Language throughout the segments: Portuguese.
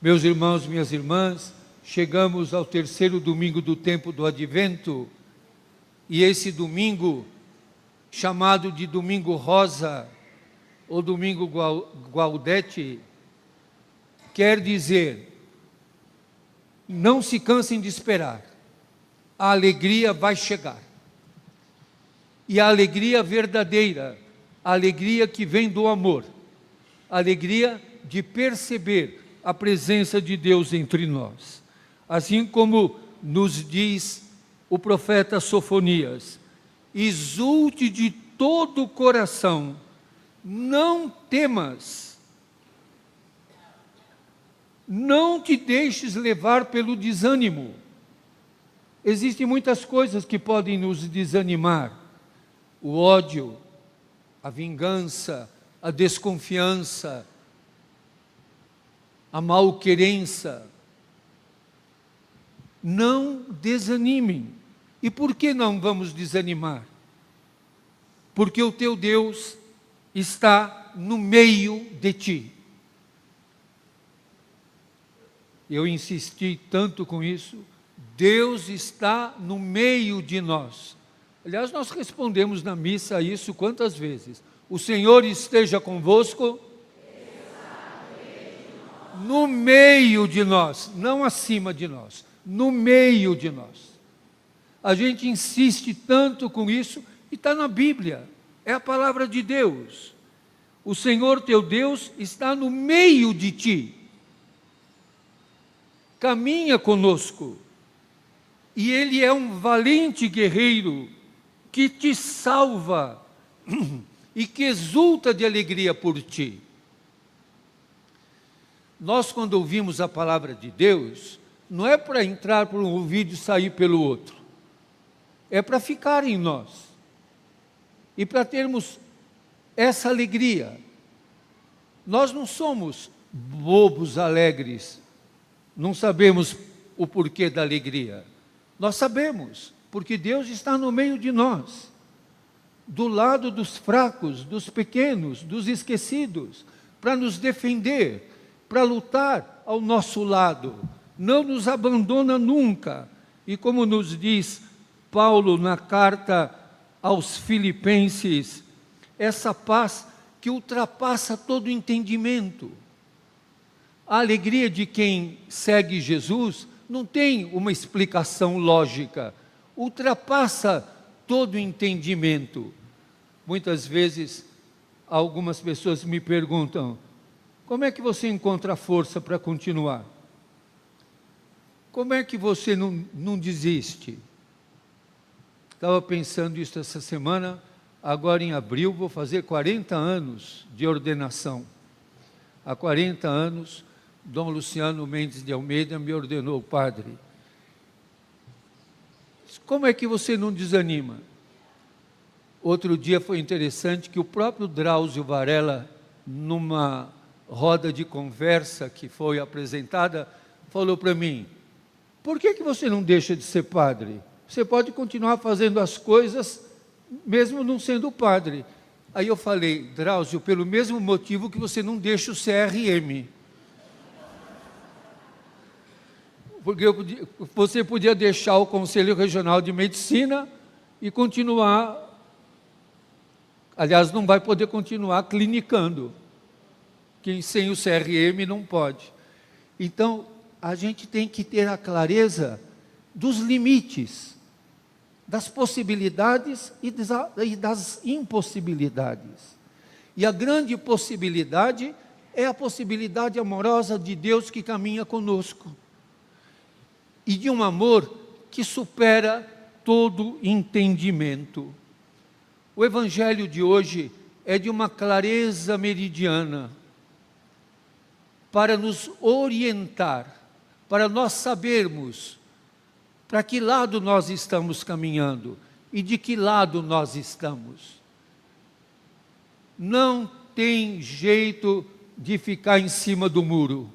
Meus irmãos, minhas irmãs, chegamos ao terceiro domingo do tempo do Advento, e esse domingo, chamado de Domingo Rosa, ou Domingo Gaudete, quer dizer, não se cansem de esperar, a alegria vai chegar. E a alegria verdadeira, a alegria que vem do amor, a alegria de perceber a presença de Deus entre nós. Assim como nos diz o profeta Sofonias: exulte de todo o coração, não temas, não te deixes levar pelo desânimo. Existem muitas coisas que podem nos desanimar: o ódio, a vingança, a desconfiança, a malquerença. Não desanimem. E por que não vamos desanimar? Porque o teu Deus está no meio de ti. Eu insisti tanto com isso. Deus está no meio de nós. Aliás, nós respondemos na missa a isso quantas vezes? O Senhor esteja convosco. No meio de nós, não acima de nós, no meio de nós. A gente insiste tanto com isso, e está na Bíblia, é a palavra de Deus. O Senhor teu Deus está no meio de ti, caminha conosco, e Ele é um valente guerreiro, que te salva, e que exulta de alegria por ti. Nós, quando ouvimos a palavra de Deus, não é para entrar por um ouvido e sair pelo outro. É para ficar em nós. E para termos essa alegria. Nós não somos bobos alegres. Não sabemos o porquê da alegria. Nós sabemos, porque Deus está no meio de nós. Do lado dos fracos, dos pequenos, dos esquecidos, para nos defender, para lutar ao nosso lado, não nos abandona nunca. E como nos diz Paulo na carta aos Filipenses, essa paz que ultrapassa todo entendimento. A alegria de quem segue Jesus não tem uma explicação lógica, ultrapassa todo entendimento. Muitas vezes, algumas pessoas me perguntam: como é que você encontra força para continuar? Como é que você não desiste? Estava pensando isso essa semana. Agora em abril vou fazer 40 anos de ordenação. Há 40 anos, Dom Luciano Mendes de Almeida me ordenou padre. Como é que você não desanima? Outro dia foi interessante que o próprio Drauzio Varela, numa roda de conversa que foi apresentada, falou para mim: por que você não deixa de ser padre? Você pode continuar fazendo as coisas, mesmo não sendo padre. Aí eu falei: Drauzio, pelo mesmo motivo que você não deixa o CRM. Porque você podia deixar o Conselho Regional de Medicina e continuar, aliás, não vai poder continuar clinicando. Quem sem o CRM não pode. Então, a gente tem que ter a clareza dos limites, das possibilidades e das impossibilidades. E a grande possibilidade é a possibilidade amorosa de Deus que caminha conosco. E de um amor que supera todo entendimento. O Evangelho de hoje é de uma clareza meridiana, para nos orientar, para nós sabermos para que lado nós estamos caminhando e de que lado nós estamos. Não tem jeito de ficar em cima do muro.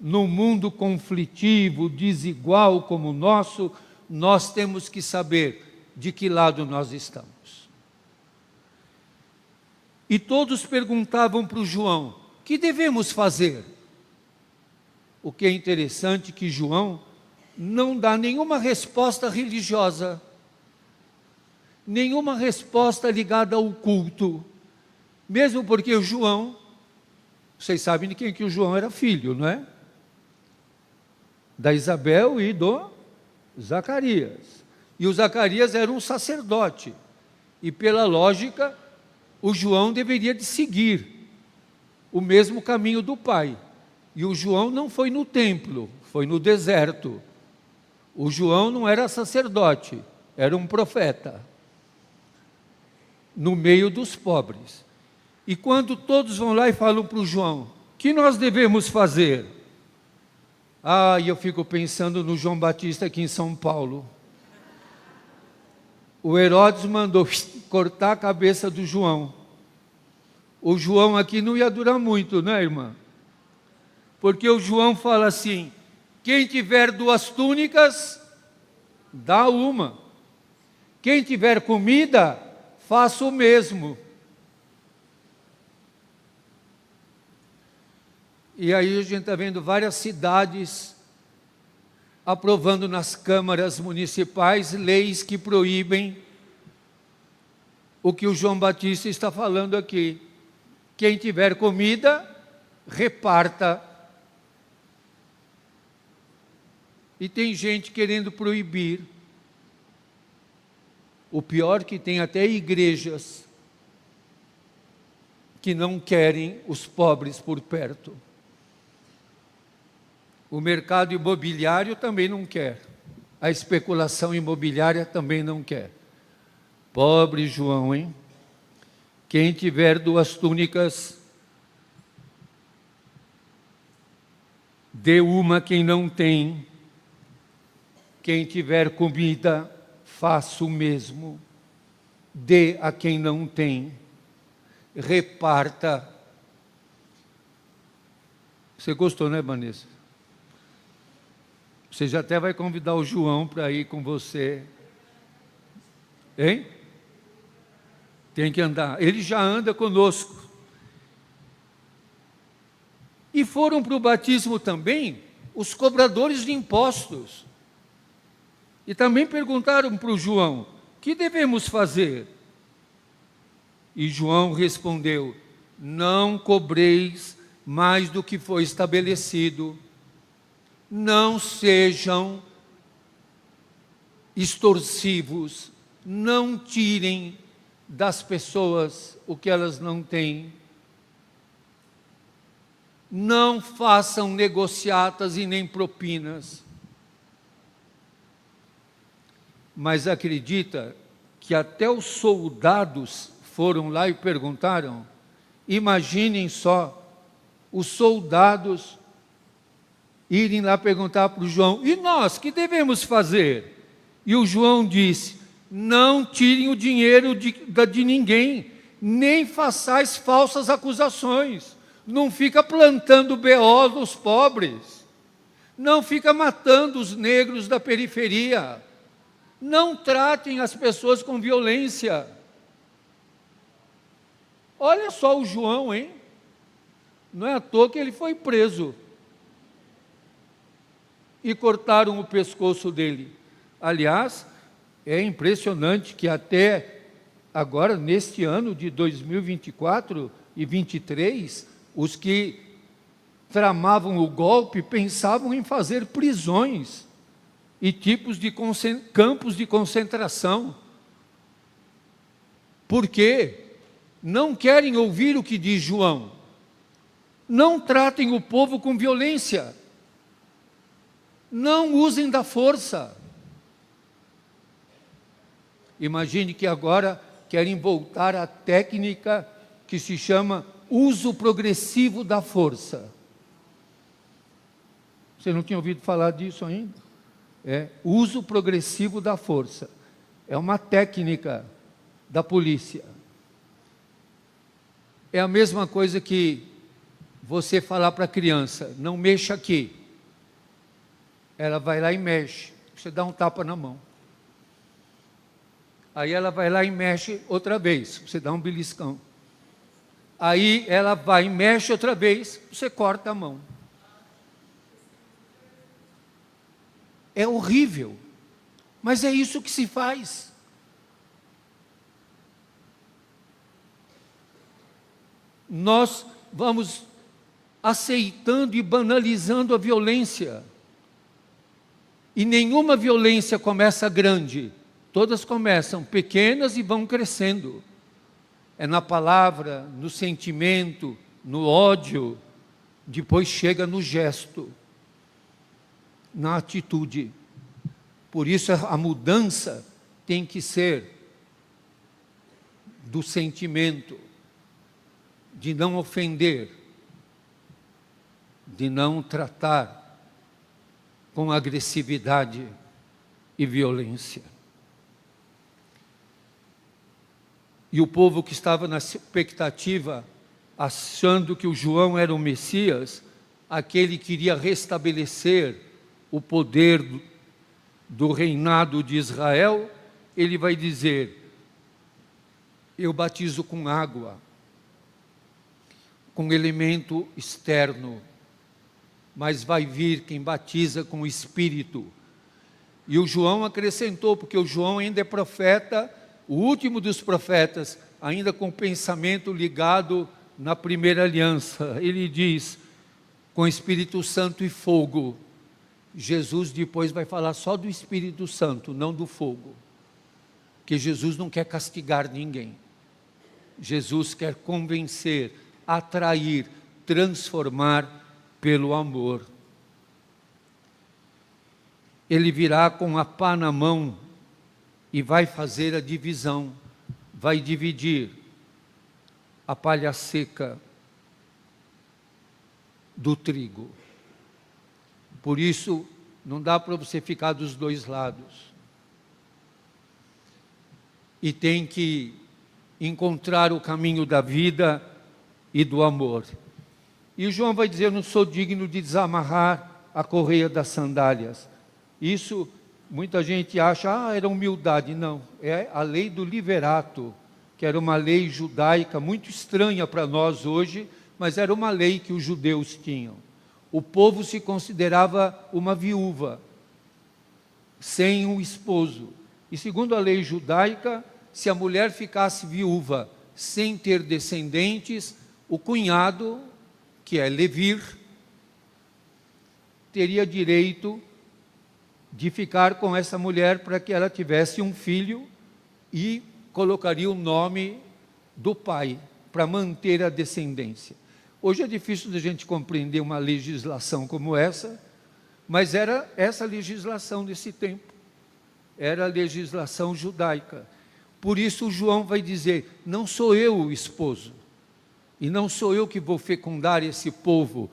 Num mundo conflitivo, desigual como o nosso, nós temos que saber de que lado nós estamos. E todos perguntavam para o João: o que devemos fazer? o que é interessante é que João não dá nenhuma resposta religiosa, nenhuma resposta ligada ao culto, mesmo porque o João, vocês sabem de quem que o João era filho, não é? Da Isabel e do Zacarias. E o Zacarias era um sacerdote, e pela lógica, o João deveria de seguir o mesmo caminho do pai. E o João não foi no templo, foi no deserto. O João não era sacerdote, era um profeta, no meio dos pobres. E quando todos vão lá e falam para o João, o que nós devemos fazer? E eu fico pensando no João Batista aqui em São Paulo. O Herodes mandou cortar a cabeça do João. O João aqui não ia durar muito, né, irmã? Porque o João fala assim, quem tiver 2 túnicas, dá uma. Quem tiver comida, faça o mesmo. E aí a gente está vendo várias cidades aprovando nas câmaras municipais leis que proíbem o que o João Batista está falando aqui. Quem tiver comida, reparta. E tem gente querendo proibir. O pior que tem até igrejas que não querem os pobres por perto. O mercado imobiliário também não quer. A especulação imobiliária também não quer. Pobre João, hein? Quem tiver 2 túnicas, dê uma a quem não tem. Quem tiver comida, faça o mesmo. Dê a quem não tem. Reparta. Você gostou, né, Vanessa? Você já até vai convidar o João para ir com você. Hein? Tem que andar. Ele já anda conosco. E foram para o batismo também os cobradores de impostos. E também perguntaram para o João, o que devemos fazer? E João respondeu, não cobreis mais do que foi estabelecido. Não sejam extorsivos, não tirem das pessoas o que elas não têm. Não façam negociatas e nem propinas. Mas acredita que até os soldados foram lá e perguntaram, imaginem só, os soldados irem lá perguntar para o João, e nós, que devemos fazer? E o João disse, não tirem o dinheiro de ninguém, nem façais falsas acusações, não fica plantando BO dos pobres, não fica matando os negros da periferia, não tratem as pessoas com violência. Olha só o João, hein? Não é à toa que ele foi preso. E cortaram o pescoço dele. Aliás, é impressionante que até agora, neste ano de 2024 e 2023, os que tramavam o golpe pensavam em fazer prisões e tipos de campos de concentração. Por quê? Não querem ouvir o que diz João. Não tratem o povo com violência. Não usem da força. Imagine que agora querem voltar à técnica que se chama uso progressivo da força. Você não tinha ouvido falar disso ainda? É uso progressivo da força. É uma técnica da polícia. É a mesma coisa que você falar para a criança, não mexa aqui. Ela vai lá e mexe, você dá um tapa na mão. Aí ela vai lá e mexe outra vez, você dá um beliscão. Aí ela vai e mexe outra vez, você corta a mão. É horrível, mas é isso que se faz. Nós vamos aceitando e banalizando a violência. E nenhuma violência começa grande, todas começam pequenas e vão crescendo. É na palavra, no sentimento, no ódio, depois chega no gesto, na atitude. Por isso a mudança tem que ser do sentimento, de não ofender, de não tratar com agressividade e violência. E o povo que estava na expectativa, achando que o João era o Messias, aquele que iria restabelecer o poder do reinado de Israel, ele vai dizer: eu batizo com água, com elemento externo, mas vai vir quem batiza com o Espírito. E o João acrescentou, porque o João ainda é profeta, o último dos profetas, ainda com o pensamento ligado na primeira aliança. Ele diz, com Espírito Santo e fogo. Jesus depois vai falar só do Espírito Santo, não do fogo. Porque Jesus não quer castigar ninguém. Jesus quer convencer, atrair, transformar pelo amor. Ele virá com a pá na mão e vai fazer a divisão, vai dividir a palha seca do trigo. Por isso, não dá para você ficar dos dois lados. E tem que encontrar o caminho da vida e do amor. E João vai dizer, eu não sou digno de desamarrar a correia das sandálias. Isso, muita gente acha, era humildade. Não, é a lei do liverato, que era uma lei judaica muito estranha para nós hoje, mas era uma lei que os judeus tinham. O povo se considerava uma viúva, sem um esposo. E segundo a lei judaica, se a mulher ficasse viúva sem ter descendentes, o cunhado, que é levir, teria direito de ficar com essa mulher para que ela tivesse um filho e colocaria o nome do pai para manter a descendência. Hoje é difícil da gente compreender uma legislação como essa, mas era essa legislação desse tempo, era a legislação judaica. Por isso João vai dizer, não sou eu o esposo, e não sou eu que vou fecundar esse povo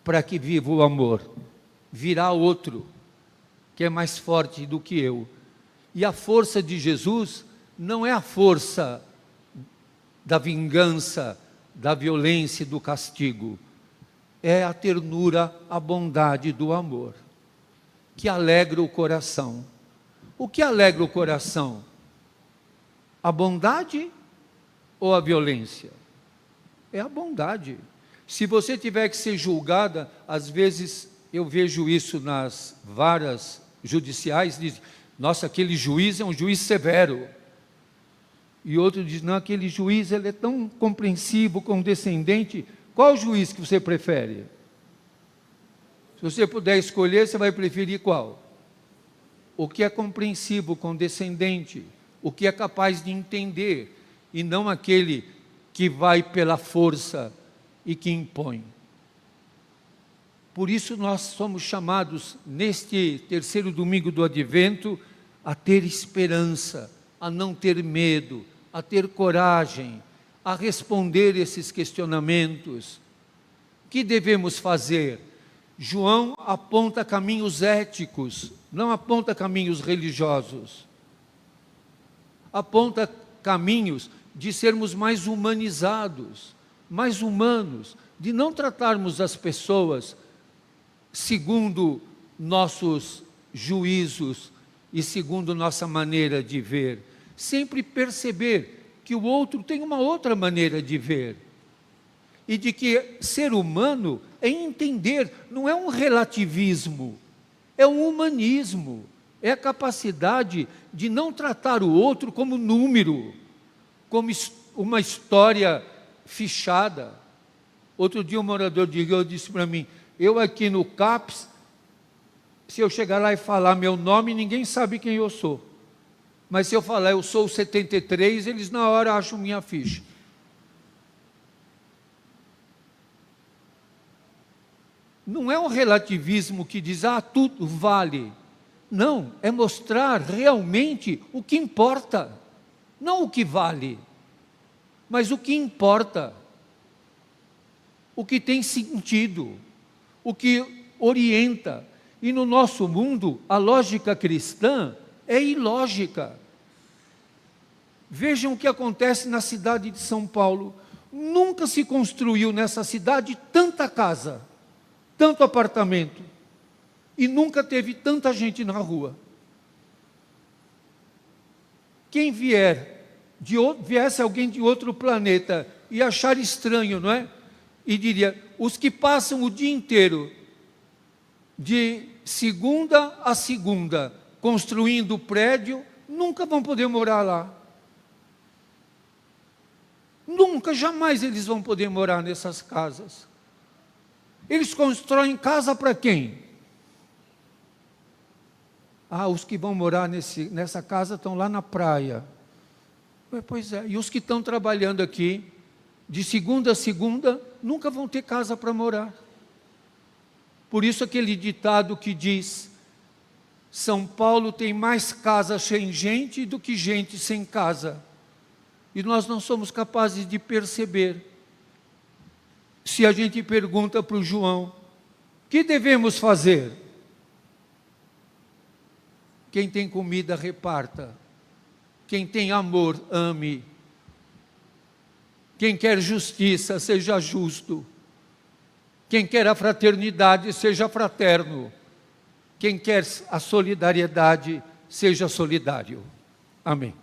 para que viva o amor. Virá outro, que é mais forte do que eu. E a força de Jesus não é a força da vingança, da violência e do castigo. É a ternura, a bondade do amor, que alegra o coração. O que alegra o coração? A bondade ou a violência? É a bondade. Se você tiver que ser julgada, às vezes eu vejo isso nas varas judiciais, diz, nossa, aquele juiz é um juiz severo. E outro diz, não, aquele juiz ele é tão compreensivo, condescendente. Qual juiz que você prefere? Se você puder escolher, você vai preferir qual? O que é compreensivo, condescendente, o que é capaz de entender, e não aquele que vai pela força e que impõe. Por isso nós somos chamados, neste terceiro domingo do Advento, a ter esperança, a não ter medo, a ter coragem, a responder esses questionamentos. O que devemos fazer? João aponta caminhos éticos, não aponta caminhos religiosos. Aponta caminhos de sermos mais humanizados, mais humanos, de não tratarmos as pessoas segundo nossos juízos e segundo nossa maneira de ver. Sempre perceber que o outro tem uma outra maneira de ver. E de que ser humano é entender, não é um relativismo, É um humanismo, é a capacidade de não tratar o outro como número, como uma história fichada. Outro dia um morador de rua disse para mim, eu aqui no CAPS, se eu chegar lá e falar meu nome, ninguém sabe quem eu sou. Mas se eu falar eu sou o 73, eles na hora acham minha ficha. Não é um relativismo que diz, tudo vale. Não, é mostrar realmente o que importa. Não o que vale, mas o que importa. O que tem sentido, o que orienta. E no nosso mundo, a lógica cristã é ilógica. Vejam o que acontece na cidade de São Paulo. Nunca se construiu nessa cidade tanta casa, tanto apartamento, e nunca teve tanta gente na rua. Quem viesse alguém de outro planeta e achar estranho, não é? E diria, os que passam o dia inteiro, de segunda a segunda, construindo prédio, nunca vão poder morar lá. Nunca, jamais eles vão poder morar nessas casas. Eles constroem casa para quem? Os que vão morar nessa casa estão lá na praia. Pois é, e os que estão trabalhando aqui, de segunda a segunda, nunca vão ter casa para morar. Por isso aquele ditado que diz, São Paulo tem mais casa sem gente do que gente sem casa. E nós não somos capazes de perceber. Se a gente pergunta para o João, o que devemos fazer? Quem tem comida, reparta. Quem tem amor, ame. Quem quer justiça, seja justo. Quem quer a fraternidade, seja fraterno. Quem quer a solidariedade, seja solidário. Amém.